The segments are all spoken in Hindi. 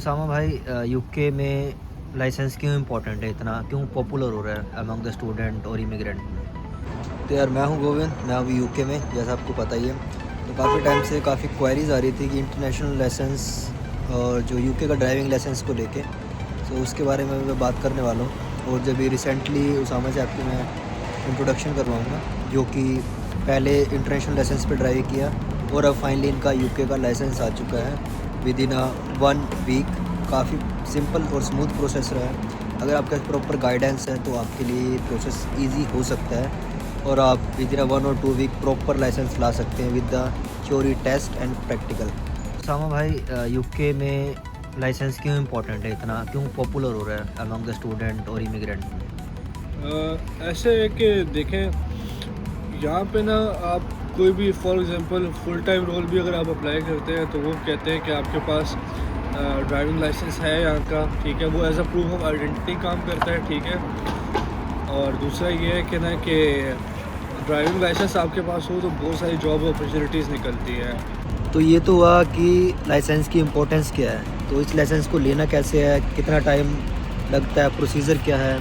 उसामा भाई, यूके में लाइसेंस क्यों इम्पोर्टेंट है, इतना क्यों पॉपुलर हो रहा है अमंग द स्टूडेंट और इमिग्रेंट? तो यार मैं हूँ गोविंद, मैं अभी यूके में, जैसा आपको पता ही है। तो काफ़ी टाइम से काफ़ी क्वेरीज आ रही थी कि इंटरनेशनल लाइसेंस और जो यूके का ड्राइविंग लाइसेंस को लेके, तो उसके बारे में मैं बात करने वाला हूँ। और जब ये रिसेंटली उसामा से आपकी मैं इंट्रोडक्शन करवाऊँगा, जो कि पहले इंटरनेशनल लाइसेंस पे ड्राइव किया और अब फाइनली इनका यूके का लाइसेंस आ चुका है विद इन 1 वीक। काफ़ी सिंपल और स्मूथ प्रोसेस रहा है। अगर आपके पास प्रॉपर गाइडेंस है तो आपके लिए प्रोसेस ईजी हो सकता है और आप विद इन 1 और 2 वीक प्रॉपर लाइसेंस ला सकते हैं with the theory test and practical. सामा भाई, यूके में लाइसेंस क्यों इम्पोर्टेंट है, इतना क्यों पॉपुलर हो रहा है अमंग द स्टूडेंट और इमिग्रेंट? ऐसे है कि देखें, यहाँ पे ना आप कोई भी for example full time role भी अगर आप अप्लाई करते हैं तो वो कहते हैं कि आपके पास ड्राइविंग लाइसेंस है यहाँ का, ठीक है। वो as a proof of identity काम करता है, ठीक है। और दूसरा ये है कि ना कि ड्राइविंग लाइसेंस आपके पास हो तो बहुत सारी जॉब अपॉर्चुनिटीज़ निकलती है। तो ये तो हुआ कि लाइसेंस की इम्पोर्टेंस क्या है, तो इस लाइसेंस को लेना कैसे है, कितना टाइम लगता है, प्रोसीजर क्या है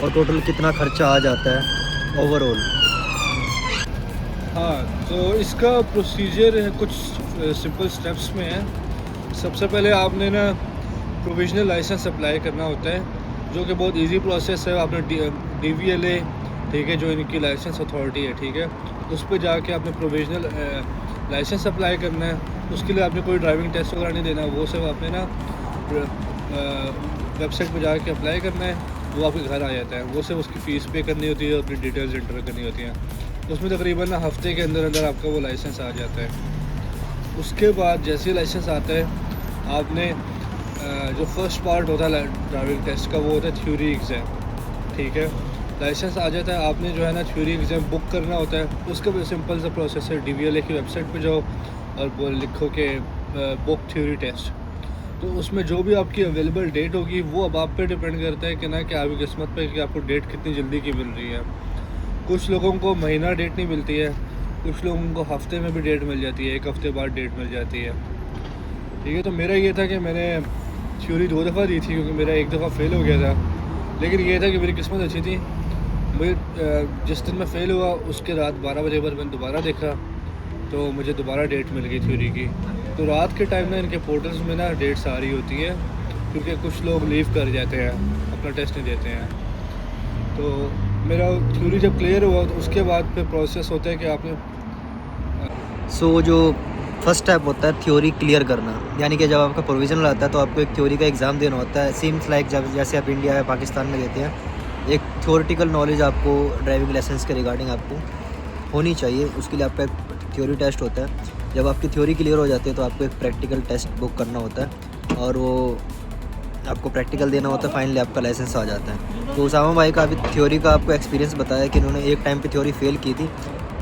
और टोटल कितना खर्चा आ जाता है ओवरऑल? हाँ, तो इसका प्रोसीजर कुछ सिंपल स्टेप्स में है। सबसे पहले आपने ना प्रोविजनल लाइसेंस अप्लाई करना होता है, जो कि बहुत इजी प्रोसेस है। आपने DVLA, ठीक है, जो इनकी लाइसेंस अथॉरिटी है, ठीक है, उस पर जाके आपने प्रोविजनल लाइसेंस अप्लाई करना है। उसके लिए आपने कोई ड्राइविंग टेस्ट वगैरह नहीं देना, वो सब आपने ना वेबसाइट पर जाके अप्लाई करना है, वो आपके घर आ जाता है। वो सब उसकी फ़ीस पे करनी होती है, अपनी डिटेल्स एंटर करनी होती हैं। उसमें तकरीबन ना हफ्ते के अंदर अंदर आपका वो लाइसेंस आ जाता है। उसके बाद जैसे ही लाइसेंस आता है, आपने जो फर्स्ट पार्ट होता है ड्राइविंग टेस्ट का, वो होता है थ्योरी एग्ज़ाम, ठीक है। लाइसेंस आ जाता है, आपने जो है ना थ्योरी एग्ज़ाम बुक करना होता है। उसका भी सिंपल सा प्रोसेस है, DVLA की वेबसाइट पे जाओ और वो लिखो कि बुक थ्योरी टेस्ट। तो उसमें जो भी आपकी अवेलेबल डेट होगी वो अब आप पे डिपेंड करता है कि ना कि आपकी किस्मत पे कि आपको डेट कितनी जल्दी की मिल रही है। कुछ लोगों को महीना डेट नहीं मिलती है, कुछ लोगों को हफ्ते में भी डेट मिल जाती है, 1 हफ्ते बाद डेट मिल जाती है, ठीक है। तो मेरा ये था कि मैंने थ्योरी 2 दफ़ा दी थी, क्योंकि मेरा 1 दफ़ा फ़ेल हो गया था। लेकिन ये था कि मेरी किस्मत अच्छी थी। मुझे जिस दिन मैं फ़ेल हुआ उसके रात 12 बजे बाद मैंने दोबारा देखा, तो मुझे दोबारा डेट मिल गई थ्योरी की। तो रात के टाइम ना इनके पोर्टल्स में ना डेट्स आ रही होती है, क्योंकि कुछ लोग लीव कर जाते हैं, अपना टेस्ट नहीं देते हैं। तो मेरा थ्योरी जब क्लियर हुआ तो उसके बाद फिर प्रोसेस होता है कि आपने सो जो फर्स्ट स्टेप होता है थ्योरी क्लियर करना, यानी कि जब आपका प्रोविजनल आता है तो आपको एक थ्योरी का एग्ज़ाम देना होता है। सीम्स लाइक जब जैसे आप इंडिया या पाकिस्तान में देते हैं, एक थ्योरेटिकल नॉलेज आपको ड्राइविंग लाइसेंस के रिगार्डिंग आपको होनी चाहिए। उसके लिए आपका एक थ्योरी टेस्ट होता है। जब आपकी थ्योरी क्लियर हो जाती है तो आपको एक प्रैक्टिकल टेस्ट बुक करना होता है और वो आपको प्रैक्टिकल देना होता है। फाइनली आपका लाइसेंस आ जाता है। तो उसामा भाई का अभी थ्योरी का आपको एक्सपीरियंस बताया कि इन्होंने एक टाइम पे थ्योरी फेल की थी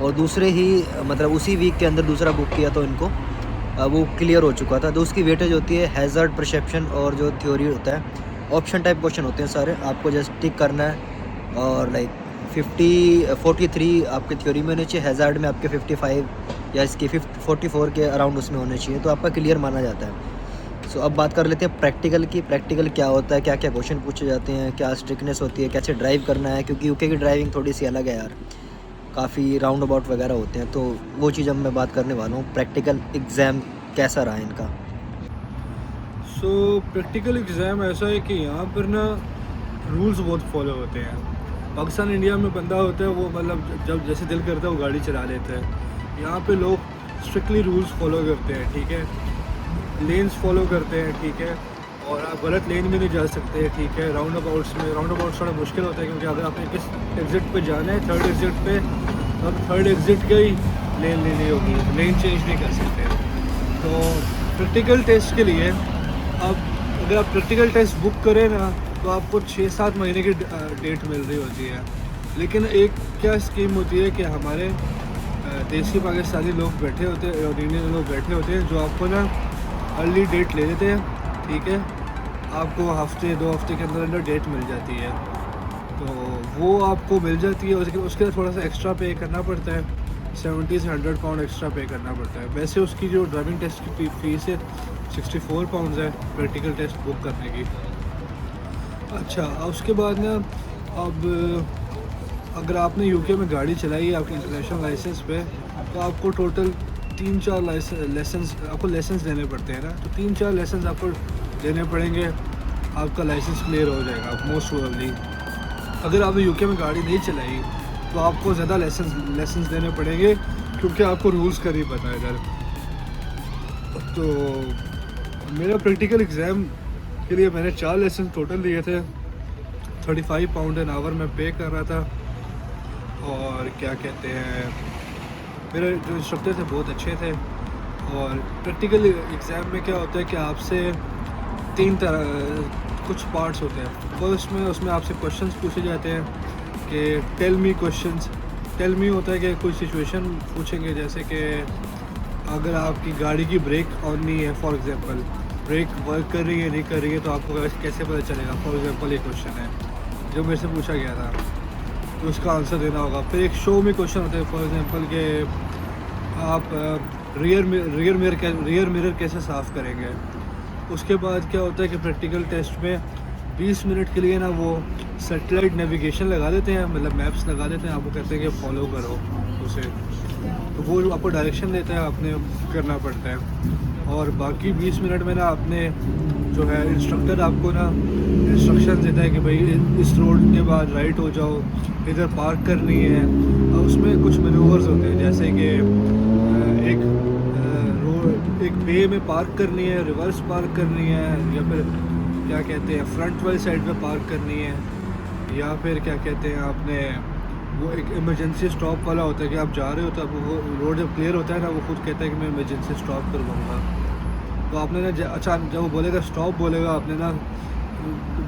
और दूसरे ही मतलब उसी वीक के अंदर दूसरा बुक किया तो इनको वो क्लियर हो चुका था। तो उसकी वेटेज होती है हैज़र्ड, परसेप्शन और जो थ्योरी होता है ऑप्शन टाइप क्वेश्चन होते हैं सारे, आपको जस्ट टिक करना है। और लाइक 43 आपके थ्योरी में होने चाहिए, हैज़ार्ड में आपके 55 या इसके 44 के अराउंड उसमें होने चाहिए, तो आपका क्लियर माना जाता है। सो अब बात कर लेते हैं प्रैक्टिकल की। प्रैक्टिकल क्या होता है, क्या क्या क्वेश्चन पूछे जाते हैं, क्या स्ट्रिक्टनेस होती है, कैसे ड्राइव करना है, क्योंकि यूके की ड्राइविंग थोड़ी सी अलग है यार, काफ़ी राउंड अबाउट वगैरह होते हैं। तो वो चीज़ अब मैं बात करने वाला हूँ। प्रैक्टिकल एग्ज़ाम कैसा रहा इनका? प्रैक्टिकल एग्ज़ाम ऐसा है कि यहाँ पर ना रूल्स बहुत फॉलो होते हैं। पाकिस्तान इंडिया में बंदा होता है, वो मतलब जब जैसे दिल करता है वो गाड़ी चला लेता है। यहाँ पे लोग स्ट्रिक्टली रूल्स फॉलो करते हैं, ठीक है। लेन्स फॉलो करते हैं, ठीक है। और आप गलत लेन में नहीं जा सकते, ठीक है। राउंड अबाउट्स थोड़ा मुश्किल होता है, क्योंकि अगर आपने किस एग्ज़िट पे जाना है, थर्ड एग्ज़िट पे, तो थर्ड एग्ज़िट का ही लेन लेनी होगी, लेन चेंज नहीं कर सकते। तो प्रैक्टिकल टेस्ट के लिए अब अगर आप प्रैक्टिकल टेस्ट बुक करें ना, तो आपको 6-7 महीने की डेट मिल रही होती है। लेकिन एक क्या स्कीम होती है कि हमारे देसी पाकिस्तानी लोग बैठे होते हैं और इंडियन लोग बैठे होते हैं, जो आपको ना अर्ली डेट ले लेते हैं, ठीक है। आपको हफ्ते 2 हफ्ते के अंदर अंदर डेट मिल जाती है। तो वो आपको मिल जाती है, उसके लिए थोड़ा सा एक्स्ट्रा पे करना पड़ता है। 70 से 100 पाउंड एक्स्ट्रा पे करना पड़ता है। वैसे उसकी जो ड्राइविंग टेस्ट की फ़ीस है 64 पाउंड है प्रैक्टिकल टेस्ट बुक करने की। अच्छा, उसके बाद ना अब अगर आपने यूके में गाड़ी चलाई है आपके इंटरनेशनल लाइसेंस पे, तो आपको टोटल 3-4 लाइसेंस देने पड़ते हैं ना। तो 3-4 लाइसेंस आपको देने पड़ेंगे, आपका लाइसेंस क्लियर हो जाएगा मोस्ट प्रोबेबली। अगर आपने यूके में गाड़ी नहीं चलाई तो आपको ज़्यादा लाइसेंस देने पड़ेंगे, क्योंकि आपको रूल्स का नहीं पता इधर। तो मेरा प्रैक्टिकल एग्ज़ाम के लिए मैंने 4 लाइसेंस टोटल लिए थे। 35 पाउंड एन आवर में पे कर रहा था। और क्या कहते हैं, मेरे जो इंस्ट्रक्टर थे बहुत अच्छे थे। और प्रैक्टिकल एग्ज़ाम में क्या होता है कि आपसे 3 तरह कुछ पार्ट्स होते हैं। फर्स्ट में उसमें आपसे क्वेश्चंस पूछे जाते हैं कि tell me questions. Tell me होता है कि कोई सिचुएशन पूछेंगे, जैसे कि अगर आपकी गाड़ी की ब्रेक ऑन नहीं है, फॉर एग्जांपल ब्रेक वर्क कर रही है नहीं कर रही है, तो आपको कैसे पता चलेगा। फॉर एग्जांपल एक क्वेश्चन है जो मेरे से पूछा गया था, तो उसका आंसर देना होगा। फिर एक शो में क्वेश्चन होता है, फॉर एग्जांपल कि आप रियर मिरर कैसे साफ़ करेंगे। उसके बाद क्या होता है कि प्रैक्टिकल टेस्ट में 20 मिनट के लिए ना वो सैटेलाइट नेविगेशन लगा देते हैं, मतलब मैप्स लगा देते हैं, आपको कहते हैं कि फॉलो करो उसे, तो वो आपको डायरेक्शन देता है, आपने करना पड़ता है। और बाकी 20 मिनट में ना आपने जो है इंस्ट्रक्टर आपको ना इंस्ट्रक्शन देता है कि भाई इस रोड के बाद राइट हो जाओ, इधर पार्क करनी है। और उसमें कुछ मैनूवर्स होते हैं, जैसे कि एक बे में पार्क करनी है, रिवर्स पार्क करनी है, या फिर क्या कहते हैं फ्रंट वाली साइड पे पार्क करनी है, या फिर क्या कहते हैं आपने वो एक इमरजेंसी स्टॉप वाला होता है कि आप जा रहे हो तो आपको वो रोड जब क्लियर होता है ना, वो खुद कहता है कि मैं इमरजेंसी स्टॉप करवाऊँगा। तो आपने ना अच्छा जब वो बोलेगा स्टॉप बोलेगा, आपने ना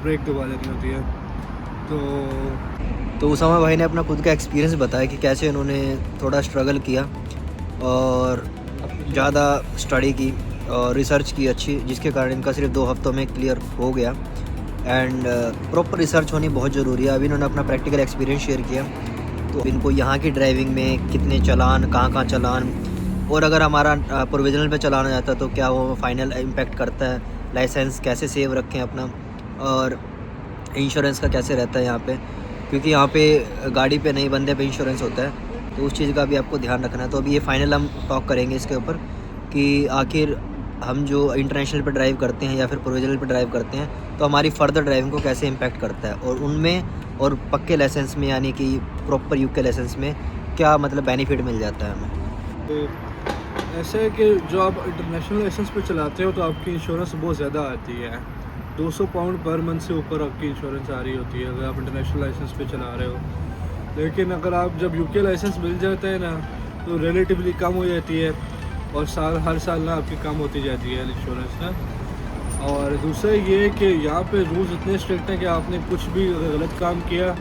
ब्रेक दबा देनी होती है। तो उसामा भाई ने अपना खुद का एक्सपीरियंस बताया कि कैसे उन्होंने थोड़ा स्ट्रगल किया और ज़्यादा स्टडी की और रिसर्च की अच्छी, जिसके कारण इनका सिर्फ 2 हफ्तों में क्लियर हो गया। एंड प्रॉपर रिसर्च होनी बहुत ज़रूरी है। अभी इन्होंने अपना प्रैक्टिकल एक्सपीरियंस शेयर किया, तो इनको यहाँ की ड्राइविंग में कितने चालान, कहाँ चालान, और अगर हमारा प्रोविजनल पे चलाना जाता है तो क्या वो फाइनल इम्पेक्ट करता है, लाइसेंस कैसे सेव रखें अपना, और इंश्योरेंस का कैसे रहता है यहाँ पे, क्योंकि यहाँ पे गाड़ी पे नहीं बंदे पे इंश्योरेंस होता है, तो उस चीज़ का भी आपको ध्यान रखना है। तो अभी ये फाइनल हम टॉक करेंगे इसके ऊपर कि आखिर हम जो इंटरनेशनल पे ड्राइव करते हैं या फिर प्रोविजनल पे ड्राइव करते हैं तो हमारी फ़र्दर ड्राइविंग को कैसे इम्पैक्ट करता है, और उनमें और पक्के लाइसेंस में यानी कि प्रॉपर यूके लाइसेंस में क्या मतलब बेनिफिट मिल जाता है हमें। तो ऐसा है कि जो आप इंटरनेशनल लाइसेंस पे चलाते हो तो आपकी इंश्योरेंस बहुत ज़्यादा आती है। 200 पाउंड पर मंथ से ऊपर आपकी इंश्योरेंस आ रही होती है अगर आप इंटरनेशनल लाइसेंस पे चला रहे हो। लेकिन अगर आप जब यूके लाइसेंस मिल जाता है ना, तो रिलेटिवली कम हो जाती है, और हर साल ना आपकी कम होती जाती है इंश्योरेंस ना। और दूसरा ये है कि यहाँ पे रूल्स इतने स्ट्रिक्ट हैं कि आपने कुछ भी गलत काम किया,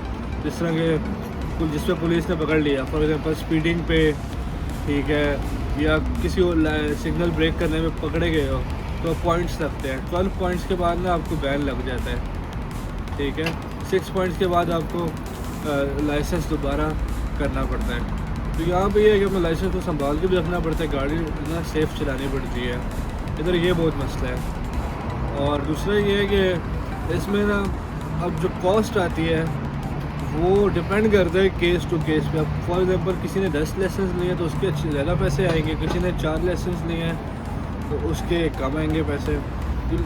जिस तरह के जिसमें पुलिस ने पकड़ लिया, फॉर एग्जांपल स्पीडिंग पे, ठीक है, या किसी और सिग्नल ब्रेक करने में पकड़े गए हो, तो पॉइंट्स लगते हैं। 12 पॉइंट्स के बाद ना आपको बैन लग जाता है, ठीक है। 6 पॉइंट्स के बाद आपको लाइसेंस दोबारा करना पड़ता है। तो यहाँ पे ये है कि अपना लाइसेंस को संभाल के भी रखना पड़ता है, गाड़ी ना सेफ़ चलानी पड़ती है, इधर ये बहुत मसला है। और दूसरा ये है कि इसमें ना अब जो कॉस्ट आती है वो डिपेंड करता है केस टू केस पे। अब फॉर एग्जांपल किसी ने 10 लाइसेंस लिए तो उसके अच्छे ज़्यादा पैसे आएंगे, किसी ने 4 लाइसेंस लिए हैं तो उसके कम आएंगे पैसे।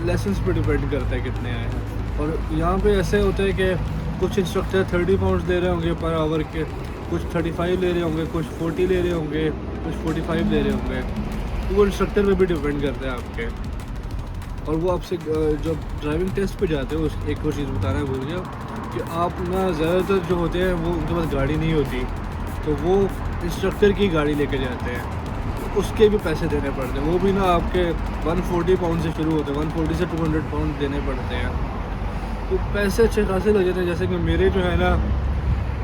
लाइसेंस पे डिपेंड करता है कितने आए हैं। और यहाँ पे ऐसे होता है कि कुछ इंस्ट्रक्टर 30 पाउंड्स ले रहे होंगे पर आवर के, कुछ 35 ले रहे होंगे, कुछ 40 ले रहे होंगे, कुछ 45 ले रहे होंगे। तो वो इंस्ट्रक्टर पे भी डिपेंड करता है आपके। और वो आपसे जब ड्राइविंग टेस्ट पे जाते हो, एक और चीज़ बताना भूल गया कि आप ना ज़्यादातर जो होते हैं वो उनके पास गाड़ी नहीं होती, तो वो इंस्ट्रक्टर की गाड़ी लेके जाते हैं, तो उसके भी पैसे देने पड़ते हैं। वो भी ना आपके 140 पाउंड से शुरू होते हैं, 140 से 200 पाउंड देने पड़ते हैं। तो पैसे अच्छे खासे लग जाते हैं। जैसे कि मेरे जो है ना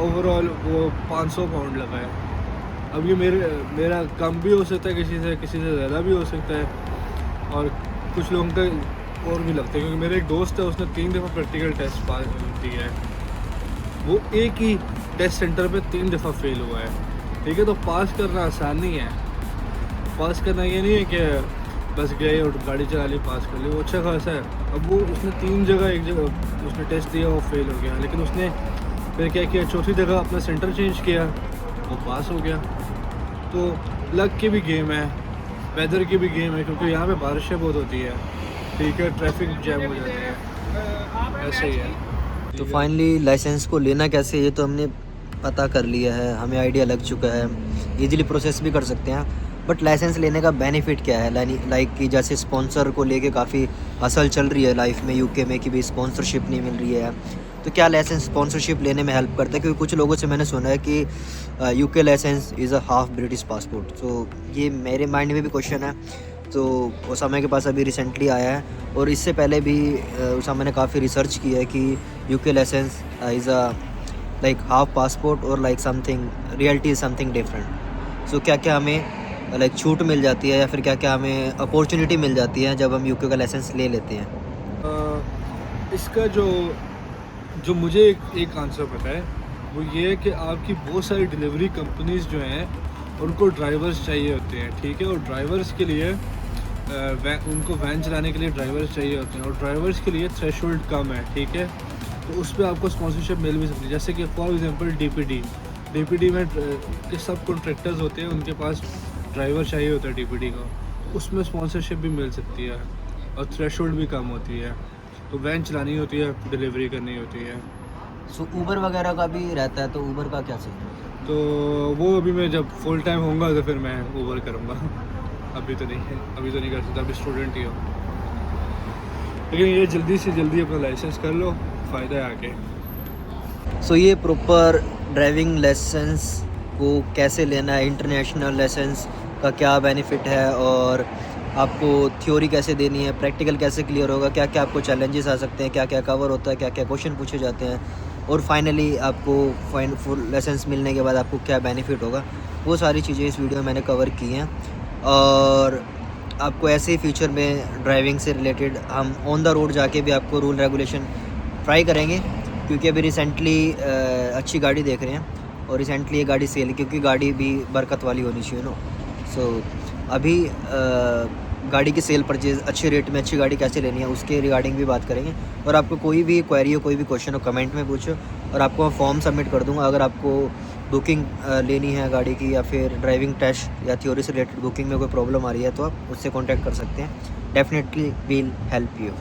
ओवरऑल वो 500 पाउंड लगा है। अब ये मेरा कम भी हो सकता है, किसी से ज़्यादा भी हो सकता है, और कुछ लोगों का और भी लगता है। क्योंकि मेरे एक दोस्त है, उसने 3 दफ़ा प्रैक्टिकल टेस्ट पास दिया है। वो एक ही टेस्ट सेंटर पे 3 दफ़ा फेल हुआ है। ठीक है। तो पास करना आसान नहीं है। पास करना ये नहीं है कि बस गए और गाड़ी चला ली, पास कर ली, वो अच्छा खासा है। अब वो उसने 3 जगह, एक जगह उसने टेस्ट दिया, वो फेल हो गया, लेकिन उसने फिर क्या किया, चौथी जगह अपना सेंटर चेंज किया, वो पास हो गया। तो लक की भी गेम है, वेदर की भी गेम है, क्योंकि यहाँ पे बारिशें बहुत होती है, ठीक है, ट्रैफिक जैम हो जाती है, ऐसे ही है। तो फाइनली लाइसेंस को लेना कैसे, ये तो हमने पता कर लिया है, हमें आइडिया लग चुका है, इजीली प्रोसेस भी कर सकते हैं। बट लाइसेंस लेने का बेनिफिट क्या है, लाइक कि जैसे स्पॉन्सर को लेके काफ़ी हसल चल रही है लाइफ में यूके में कि भी स्पॉन्सरशिप नहीं मिल रही है, तो क्या लाइसेंस स्पॉन्सरशिप लेने में हेल्प करता है? क्योंकि कुछ लोगों से मैंने सुना है कि UK licence is a half British passport. तो ये मेरे माइंड में भी क्वेश्चन है। तो उसामा के पास अभी रिसेंटली आया है, और इससे पहले भी उसामा ने काफ़ी रिसर्च की है कि UK licence is a like half passport और like something reality is something different. So क्या क्या हमें लाइक छूट मिल जाती है या फिर क्या क्या हमें अपॉर्चुनिटी मिल जाती है जब हम यूके का लाइसेंस ले लेते हैं? इसका जो मुझे एक आंसर पता है, वो ये है कि आपकी बहुत सारी डिलीवरी कंपनीज जो हैं उनको ड्राइवर्स चाहिए होते हैं, ठीक है। और ड्राइवर्स के लिए उनको वैन चलाने के लिए ड्राइवर्स चाहिए होते हैं, और ड्राइवर्स के लिए थ्रेशोल्ड कम है, ठीक है। तो उस पर आपको स्पॉन्सरशिप मिल भी सकती है। जैसे कि फॉर एग्जांपल डीपीडी में के सब कॉन्ट्रैक्टर्स होते हैं, उनके पास ड्राइवर चाहिए होता है डीपीडी को, उसमें स्पॉन्सरशिप भी मिल सकती है, और थ्रेशोल्ड भी कम होती है। तो वैन चलानी होती है, डिलीवरी करनी होती है। सो ऊबर वगैरह का भी रहता है, तो ऊबर का क्या सीन है? तो वो अभी मैं जब फुल टाइम होऊंगा तो फिर मैं ऊबर करूँगा। अभी तो नहीं कर सकता, अभी स्टूडेंट ही हो। लेकिन ये जल्दी से जल्दी अपना लाइसेंस कर लो, फ़ायदा है आगे। सो ये प्रॉपर ड्राइविंग लाइसेंस को कैसे लेना है, इंटरनेशनल लाइसेंस का क्या बेनिफिट है, और आपको थ्योरी कैसे देनी है, प्रैक्टिकल कैसे क्लियर होगा, क्या क्या आपको चैलेंजेस आ सकते हैं, क्या क्या कवर होता है, क्या क्या क्वेश्चन पूछे जाते हैं, और फाइनली आपको फुल लाइसेंस मिलने के बाद आपको क्या बेनिफिट होगा, वो सारी चीज़ें इस वीडियो में मैंने कवर की हैं। और आपको ऐसे ही फ्यूचर में ड्राइविंग से रिलेटेड हम ऑन द रोड जाके भी आपको रूल रेगुलेशन ट्राई करेंगे, क्योंकि अभी रिसेंटली अच्छी गाड़ी देख रहे हैं, और रिसेंटली ये गाड़ी सेल, क्योंकि गाड़ी भी बरकत वाली होनी चाहिए नो। सो अभी गाड़ी की सेल परचेज अच्छे रेट में अच्छी गाड़ी कैसे लेनी है उसके रिगार्डिंग भी बात करेंगे। और आपको कोई भी क्वेरी हो, कोई भी क्वेश्चन हो, कमेंट में पूछो, और आपको मैं फॉर्म सबमिट कर दूंगा। अगर आपको बुकिंग लेनी है गाड़ी की, या फिर ड्राइविंग टेस्ट या थ्योरी से रिलेटेड बुकिंग में कोई प्रॉब्लम आ रही है, तो आप उससे कॉन्टैक्ट कर सकते हैं। Definitely will help you.